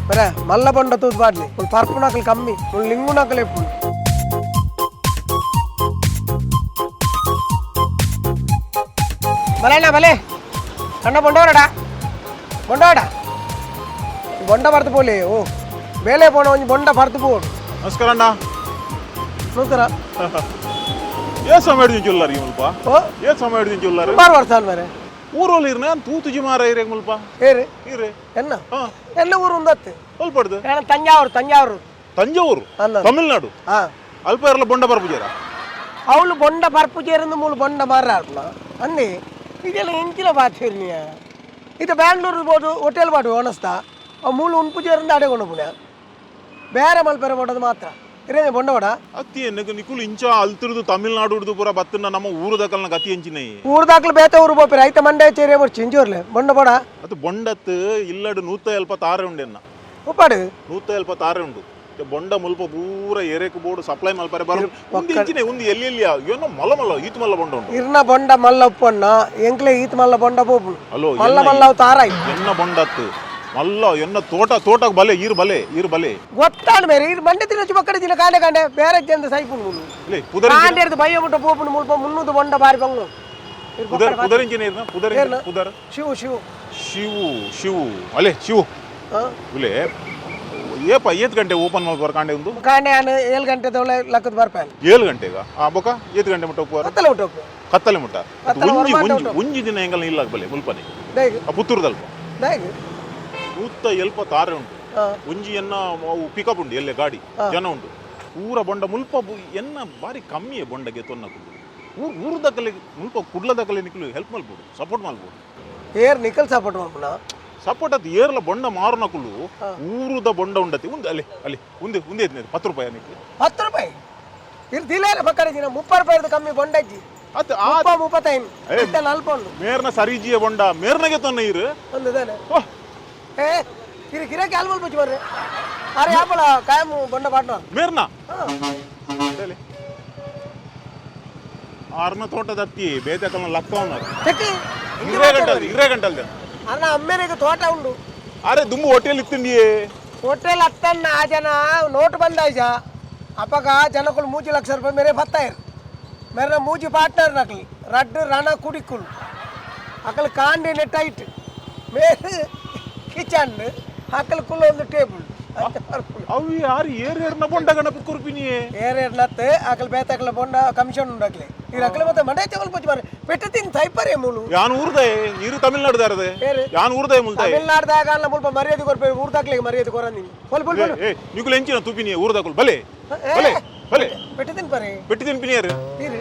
ಬರೇ ಮಲ್ಲ ಬಂಡ ತೂತ್ ಬಾಡ್ಲಿ ಒಂದು ಪರ್ಪು ನಕಲು ಕಮ್ಮಿ ಒಂದು ಲಿಂಗು ನಕಲು ಎಪ್ಪು ಬಲೆ ಬಲೆ ಅಣ್ಣ ಬೊಂಡವರಡ ಬೊಂಡವಡ ಬೊಂಡ ಬರ್ತು ಪೋಲಿ ಓ ಬೇಲೆ ಪೋಣ ಒಂದು ಬೊಂಡ ಬರ್ತು ಪೋಡು ನಮಸ್ಕಾರ ಅಣ್ಣ ನಮಸ್ಕಾರ ಏ ಸಮಯ ಹಿಡಿದು ಚೊಲ್ಲಾರಿ ಮುಲ್ಪ ಓ ಏ ಸಮಯ ಹಿಡಿದು ಚೊಲ್ಲಾರಿ ಸುಮಾರು ವರ್ಷ ಅಲ್ವೇರೆ ಊರಲ್ಲಿ ಇರ್ನ ತೂತುಜಿ ಮಾರ ಇರೇಗ ಮುಲ್ಪ ಏರಿ ಇರೇ ಎನ್ನ ಹಾ ಎನ್ನ ಊರು ಒಂದತ್ತೆ ಅಲ್ಪಡ್ದು ತಂಜಾವೂರು ತಂಜಾವೂರು ಅಲ್ಲ ತಮಿಳ್ನಾಡು ಹಾ ಅಲ್ಪ ಇರಲ್ಲ ಬೊಂಡ ಬರ್ಪುಜಾರ ಅವಳು ಬೊಂಡ ಬರ್ಪು ചേരുന്ന ಮೂಲ ಬೊಂಡ ಮಾರಾಡ್ಲ ಅನ್ನಿ ಇದೆಲ್ಲ ಎಂಚಿಲ ಬಾತೇರಿ ನೀ ಇದು ಬ್ಯಾಂಗ್ಳೂರು ಬೋದು ಹೋಟೆಲ್ ಬಾಡು ಓನಸ್ತಾ ಆ ಮೂಲ ಉನ್ಪು ചേരുന്ന ಅಡೆಗೊಂಡು ಪುಣ್ಯ ಬೇರೆ ಮಲ್ಪೆರ ಮಾಡೋದು ಮಾತ್ರ ಇರೇನೆ ಬೊಂಡ ಬಡ ಅತ್ತಿ ಎನ್ನಕ ನಿಕುಲು ಇಂಚ ಅಲ್ತಿರುದು ತಮಿಳ್ನಾಡು ಹಿಡಿದು ಪೂರ ಬತ್ತನ ನಮ್ಮ ಊರು ದಕಲ್ನ ಗತಿ ಎಂಚಿನೈ ಊರ್ದಾಕ್ಲು ಬೇತೆ ಊರು ಬೋಪಿ ರೈತ ಮಂಡೆ ಚೇರಿಯ ಬರ್ಚಿ ಇಂಚೋರ್ಲೆ ಬೊಂಡ ಬಡ ಅದು ಬೊಂಡತ್ ಇಲ್ಲಡು 176 ಉಂಡೆನ್ನ ಉಪ್ಪಾಡು 176 ಉಂಡು ಬೊಂಡ ಮುಲ್ಪ ಪೂರ ಏರೇಕು ಬೋರ್ಡ್ ಸಪ್ಲೈ ಮಲ್ಪರೆ ಬರ ಒಂದು ಇಂಚಿನೆ ಒಂದು ಎಲ್ಲಿ ಏನೋ ಮಲ್ಲ ಈತ್ ಮಲ್ಲ ಬೊಂಡ ಉಂಡು ಇರ್ನ ಬೊಂಡ ಮಲ್ಲ ಉಪ್ಪಣ್ಣ ಎಂಕ್ಲೆ ಈತ್ ಮಲ್ಲ ಬೊಂಡ ಬೋಪು ಅಲೋ ಮಲ್ಲ ಮಲ್ಲ ಅವು ತಾರಾಯ್ ಎನ್ನ ಬೊಂಡತ್ ಮಲ್ಲ ಎನ್ನ ತೋಟಕ್ಕೆ ಬಲೆ ಈರ್ ಬಲೆ ಗೊತ್ತಾಡು ಬೇರೆ ಇದು ಮಂಡೆ ತಿನ್ನಚ್ಚು ಪಕ್ಕಡೆ ತಿನ್ನ ಕಾಂಡೆ ಬೇರೆ ಜನ ಸೈಪುಂಡು ಮೂಲು ಲೇ ಪುದರ್ ಕಾಂಡೆ ಹಿಡಿದು ಬಯ್ಯ ಬಿಟ್ಟು ಪೋಪುಂಡು ಮುಲ್ಪ ಮುನ್ನೂದು ಬೊಂಡ ಬಾರಿ ಬಂಗ್ಳು ಪುದರ್ ಇಂಜಿನಿಯರ್ ಪುದರ್ ಶಿವು ಶಿವು ಶಿವು ಅಲೆ ಶಿವು ಹಾ ಉಲೆ ಏಪ 8 ಗಂಟೆ ಓಪನ್ ಮಾಡ್ಬಾರ ಕಾಂಡೆ ಒಂದು ಕಾಂಡೆ ನಾನು 7 ಗಂಟೆ ತಗೊಳ್ಳೆ ಲಕ್ಕದ ಬರ್ಪೇನೆ 7 ಗಂಟೆಗ ಆ ಬೊಕ 8 ಗಂಟೆ ಮುಟ್ಟ ಹೋಗ್ಬಾರ ಕತ್ತಲೆ ಬಿಟ್ಟು ಕತ್ತಲೆ ಮುಟ್ಟ ಕತ್ತಲೆ ಒಂಜಿ ದಿನ ಹೆಂಗಲ್ಲ ಇಲ್ಲ ಬಲೆ ಮುಲ್ಪನೆ ದೈಗ್ ಆ ಪುತ್ತೂರ್ದಲ್ಪ ದೈಗ್ 176 ಉಂಟು ಹಾ ಒಂಜಿ ಎನ್ನ ಪಿಕಪ್ ಉಂಟು ಎಲ್ಲೇ ಗಾಡಿ ಜನ ಉಂಟು ಪೂರ ಬೊಂಡ ಮುಲ್ಪ ಎನ್ನ ಬಾರಿ ಕಮ್ಮಿಯೇ ಬೊಂಡಗೆ ತೊನ್ನಕುಂಡು ಊರು ದಕ್ಕಲೆ ಮುಲ್ಪ ಕುಡ್ಲ ದಕ್ಕಲೆ ನಿಕ್ಲು ಹೆಲ್ಪ್ ಮಲ್ಬೋದು ಸಪೋರ್ಟ್ ಮಲ್ಬೋದು ಏರ್ ನಿಕಲ್ ಸಪೋರ್ಟ್ ಮಾಡ್ಪುಣ ಸಪೋರ್ಟ್ ಅದು ಏರ್ಲ ಬೊಂಡ ಮಾರುನಕುಲು ಊರುದ ಬೊಂಡ ಉಂಡತಿ ಉಂದು ಅಲ್ಲಿ ಉಂದೆ 10 ರೂಪಾಯಿ ನಿಕ್ಲು 10 ರೂಪಾಯಿ ಇರ್ದಿಲ್ಲ ಪಕ್ಕಡೆ ದಿನ 30 ರೂಪಾಯಿ ಕಮ್ಮಿ ಬೊಂಡಜ್ಜಿ ಅದು 35 ಮತ್ತೆ 40 ಮೇರ್ನ ಸರಿಜಿಯ ಬೊಂಡ ಮೇರ್ನಗೆ ತೊನ್ನ ಇರು ಒಂದು ಇದಾನೆ ಏ ಗಿರಕ್ಕೆ ಹಾಲು ಮಲ್ಪಚ್ಚಿ ಬರ್ರಿ ಅರೆ ಯಾಪಳ ಕಾಯಮು ಬೊಂಡ ಪಾಟ್ನ ಮೇರ್ನ ಆರ್ನ ತೋಟದ ಅತ್ತಿ ಬೇತಕಲ್ನ ಲಕ್ಕ ಉన్నారు ಚೆಕ್ಕಿ ಇರೇ ಗಂಟಲ್ದೆ ಅಣ್ಣ ಅಮ್ಮೇನಿಗೆ ತೋಟ ಉಂಡು ಅರೆ ದುಂಬು ಹೋಟೆಲ್ ಇತ್ತಿಂಡಿಯೇ ಹೋಟೆಲ್ ಹತ್ತನ್ನ ಆ ಜನ ನೋಟ್ ಬಂದಾಯ್ಜ ಅಪ್ಪಗ ಜನಕ್ಕಳು 3 ಲಕ್ಷ ರೂಪಾಯಿ ಮೇರೆ ಬತ್ತಾಯಿರು ಮೇರೆ 3 ಪಾರ್ಟ್ನರ್ ನಕಲಿ ರಡ್ಡು ರಣ ಕುಡಿಕುಳು ಅಕಲ್ ಕಾಂಡಿ ನೆಟ್ಟೈಟ್ ಮೇರೆ ಕಿಚನ್ ಅಕಲ್ ಕುಲ್ಲ ಒಂದು ಟೇಬಲ್ ಅವು ಯಾರು ಏರ್ನ ಬೊಂಡ ಗಣಪ ಕುರ್ಪಿನಿಯೇ ಏರ್ನತ್ತೆ ಅಕಲ್ ಬೇತಕಲ ಬೊಂಡ ಕಮಿಷನ್ ಉಂಡಕ್ಲೆ ಈ ಅಕಲ್ ಮತ್ತೆ ಮಂಡೆ ಚವಲ್ ಪಚ್ಚಿ ಮಾರೆ ಪೆಟ್ಟು ತಿನ್ ತೈಪರೇ ಮೂಲು ಯಾನ್ ಊರ್ದೆ ನೀರು ತಮಿಳ್ನಾಡು ದಾರದೆ ಯಾನ್ ಊರ್ದೆ ಮುಲ್ತಾಯಿ ತಮಿಳ್ನಾಡ್ದಾಗ ಅಲ್ಲ ಮುಲ್ಪ ಮರ್ಯಾದೆ ಕೊರ್ಪೆ ಊರ್ದಾಕ್ಲಿಗೆ ಮರ್ಯಾದೆ ಕೊರ ನೀನು ಹೊಲ್ ನಿಗುಲು ಎಂಚಿನ ತುಪಿನಿಯೇ ಊರ್ದಾಕುಲ್ ಬಲೆ ಬಲೆ ಬಲೆ ಪೆಟ್ಟು ತಿನ್ ಪರೆ ಪೆಟ್ಟಿ ತಿನ್ಪಿನಿಯರು ನೀರು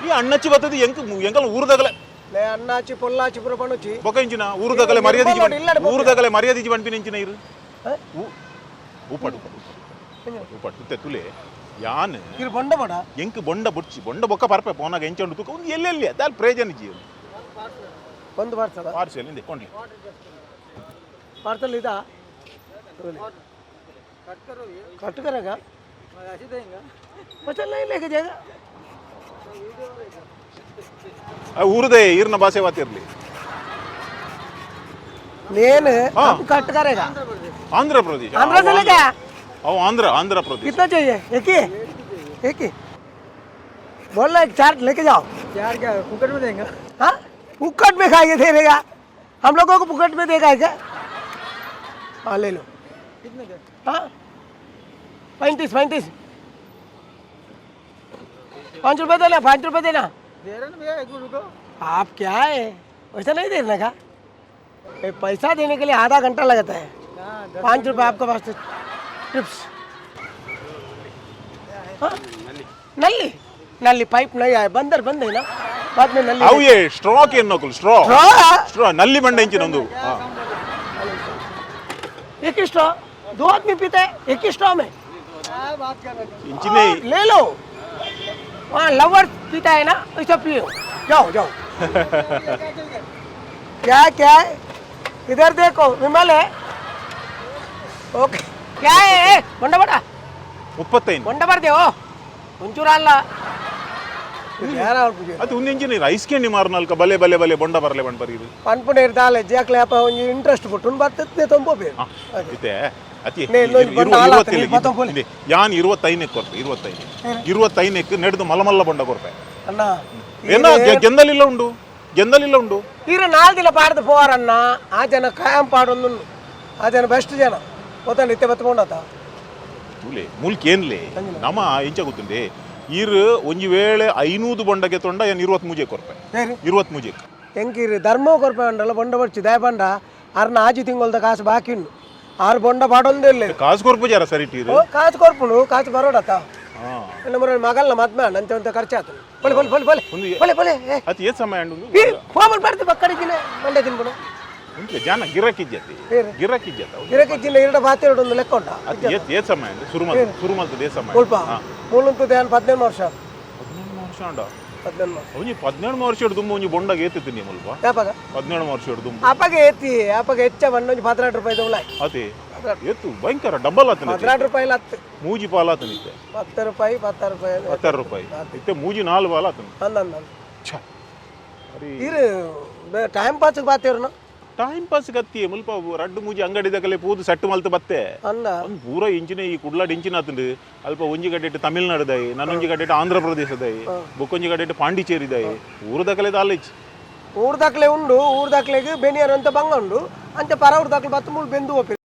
ಈ ಅಣ್ಣಚ್ಚಿ ಬತ್ತದ ಎಂಕಲ್ ಊರ್ದಾಗಲೆ ಲೇ ಅಣ್ಣಾಚಿ ಪೊಲ್ಲಾಚಿ ಪುರ ಪಣುಚಿ ಬೊಕ ಇಂಚಿನ ಊರ್ದಾಗಲೆ ಮರ್ಯಾದೆ ಬನ್ಪಿನ ಇಂಚಿನ ಇರು ಉಪ್ಪಟ್ಟು ತುಲೆ ಯಾನ್ ಇರು ಬೊಂಡ ಬಡ ಎಂಕ್ ಬೊಂಡ ಬುಡ್ಚಿ ಬೊಂಡ ಬೊಕ್ಕ ಪರ್ಪೆ ಪೋನಾಗ ಎಂಚಂಡು ತೂಕ ಒಂದು ಎಲ್ಲೆಲ್ಲಿ ಅದಾಲ್ ಪ್ರಯೋಜನ ಜೀವ ಒಂದು ಪಾರ್ಸಲ್ ಪಾರ್ಸೆಲ್ ಇಂದೆ ಕೊಂಡ್ಲಿ पार्सल इदा कट करेगा बचल नहीं लेके जाएगा ಊರದೇ ಈರ್ನ ಭಾಷೆ ಮಾತಿರ್ಲಿ नेन कट करेगा आंध्र प्रदेश आंध्र से लेके आओ आंध्र प्रदेश कितना चाहिए एक ही बोल रहा एक चार लेके जाओ चार क्या फुकट में देंगे हाँ फुकट में खाएंगे देगा हम लोगों को फुकट में देगा क्या हाँ ले लो कितने के हाँ 35 5 रुपये देना 5 रुपये देना दे रहे ना भैया एक मिनट रुको आप क्या है वैसा नहीं देना का पैसा देने के लिए आधा घंटा लगता है 5 रुपये आपके पास टिप्स नली नली पाइप नहीं आए बंदर बंद है ना बाद में नली ಅವು ಏ ಸ್ಟ್ರಾಕ್ ಎನ್ನೋಕಲ್ ಸ್ಟ್ರಾ ನಲ್ಲಿ ಬಂಡೆ ಇಂಚಿನ ಒಂದು एक ही स्ट्रॉ 2 आदमी पीते हैं एक ही स्ट्रॉ में इंचिने ले लो वहाँ लवर पीता है ना ऐसा पियो जाओ क्या है इधर देखो विमल है ओके क्या है बंडा बड़ा 35 बंडा बड़ दे ओ ಒಂಚೂರ ಅಲ್ಲ ಅದು ಒಂದು ಇಂಜಿನಿಯರ್ ಐಸ್ಕೆಂಡಿ ಮಾರ್ನಾಲ್ಕ ಬಲೆ ಬಲೆ ಬಲೆ ಬೊಂಡ ಬರಲೆ ಬಣ್ಣ ಬರೀರು ಪನ್ಪುಣೆ ಇರ್ತಾಳೆ ಜಾಕ್ಲೆ ಅಪ್ಪ ಒಂಜಿ ಇಂಟ್ರೆಸ್ಟ್ ಬಿಟ್ಟು ಬರ್ತದೆ ತೊಂಬೋಬೇಕು ಇತ್ತೆ ಅತಿ ಬೋಲೆ. ಯಾನ್ 25 ಕೊರ್ಪೆ 25 ನಡೆದು ಮಲಮಲ್ಲ ಬೊಂಡ ಕೊರ್ಪೆ ಅಣ್ಣ ಏನ ಗೆಂದಲಿಲ್ಲ ಉಂಡು ಈರ 4 ದಿನ ಪಾಡ್ದು ಪೋವಾರಣ್ಣ ಆ ಜನ ಕಾಯಂ ಪಾಡೊಂದು ಆ ಜನ ಬೆಸ್ಟ್ ಜನ ಗೊತ್ತಂಡ ಇತ್ತೆ ಬತ್ಕೊಂಡತ ಮೂಲೆ ಮೂಲ್ಕ್ ಏನ್ಲೆ ನಮ ಇಂಚ ಗೊತ್ತುಂಡೆ ಈರು ಒಂಜಿ ವೇಳೆ 500 ಬೊಂಡಗೆ ತೊಂಡ ಏನ್ 23 ಕೊರ್ಪೆ 23 ಎಂಕಿರಿ ಧರ್ಮ ಕೊರ್ಪೆ ಉಂಡಲ್ಲ ಬೊಂಡ ಬಡ್ಚಿ ದಯ ಪಂಡ ಅರ್ನ ಆಜಿ ತಿಂಗೊಳ್ದ ಕಾಸು ಬಾಕಿ ಉಂಡು ಆರು ಬೊಂಡ ಪಾಡೊಂದೇ ಇಲ್ಲ ಕಾಸು ಕೊರ್ಪು ಜಾರ ಸರಿ ಟೀರು ಕಾಸು ಕೊರ್ಪುನು ಕಾಸು ಬರೋಡತ ನಮ್ಮ ಮಗಲ್ನ ಮದ್ಮೆ ಅಂತ ಅಂತ ಖರ್ಚು ಆತು ಬಲೆ ಬಲೆ ಬಲೆ ಬಲೆ ಬಲೆ ಬಲೆ ಅತಿ ಏತ್ ಸಮಯ ಅಂಡು ಫೋಮಲ್ ಬರ್ತಿ ಬಕ್ಕಡಿಗಿನ ಮಂಡೆ ತಿನ್ಬಿಡು ಉಂಟೆ ಜಾನ ಗಿರಾಕಿಜ್ಜತಿ ಗಿರಕಿಜ್ಜಿನ ಎರಡ ಬಾತಿ ಒಂದು ಲೆಕ್ಕ ಉಂಟ ಅದು ಏತ್ ಸಮಯ ಅಂಡು ಸುರುಮಲ್ತದ ಏತ್ ಸಮಯ ಸ್ವಲ್ಪ ಮೂಲಂತು ಧ್ಯಾನ 17 ವರ್ಷ 17 ವರ್ಷ ಅಂಡ 17 ವರ್ಷ ಒಂಜಿ 17 ವರ್ಷ ಹಿಡ್ದು ಒಂಜಿ ಬೊಂಡಗೆ ಏತಿತ್ತೀನಿ ಮುಲ್ಪ ಯಾಪಾಗ 17 ವರ್ಷ ಹಿಡ್ದು ಅಪ್ಪಗೆ ಏತಿ ಅಪ್ಪಗೆ ಹೆಚ್ಚ ಬಣ್ಣೊಂಜಿ 16 ರೂಪಾಯಿ ತಗೊಳ್ಳಾಯ್ ಅತಿ ಎತ್ತು ಭಯಂಕರ ಡಬಲ್ ಆತನ 16 ರೂಪಾಯಿ ಹತ್ತು ಮೂಜಿ ಪಾಲ ಆತನಿತ್ತೆ 10 ರೂಪಾಯಿ 16 ರೂಪಾಯಿ ಇತ್ತೆ ಮೂಜಿ 4 ಪಾಲ ಆತನ ಅಂದ ಛ ಅರಿ ಇರು ಟೈಮ್ ಪಾಸ್ಗೆ ಬಾತಿವ್ರನ್ನ ಟೈಮ್ ಪಾಸ್ ಗತ್ತಿ ಮುಲ್ಪ ರಡ್ಡು ಮೂಜಿ ಅಂಗಡಿದ ಕಲೆ ಪೂದು ಸೆಟ್ ಮಲ್ತು ಬತ್ತೆ ಅಂದ ಒಂದು ಪೂರ ಇಂಚಿನ ಈ ಕುಡ್ಲಾಡ್ ಇಂಚಿನ ಆತುಂಡು ಅಲ್ಪ ಒಂಜಿ ಗಡ್ಡೆಟ್ಟು ತಮಿಳ್ನಾಡುದಾಯಿ ನನ್ನೊಂಜಿ ಗಡ್ಡೆಟ್ಟು ಆಂಧ್ರ ಪ್ರದೇಶದಾಯಿ ಬೊಕ್ಕೊಂಜಿ ಗಡ್ಡೆಟ್ಟು ಪಾಂಡಿಚೇರಿದಾಯಿ ಊರದ ಕಲೆ ದಾಲೇಜ್ ಊರ್ ದಾಖಲೆ ಉಂಡು ಊರ್ ದಾಖಲೆಗೆ ಬೆನಿಯರ್ ಅಂತ ಬಂಗ ಉಂಡು ಅಂಚೆ ಪರ ಊರ್ ದಾಖಲೆ ಬತ್ತು ಮೂರು ಬೆಂದು ಹೋಗ್ಬೇಕು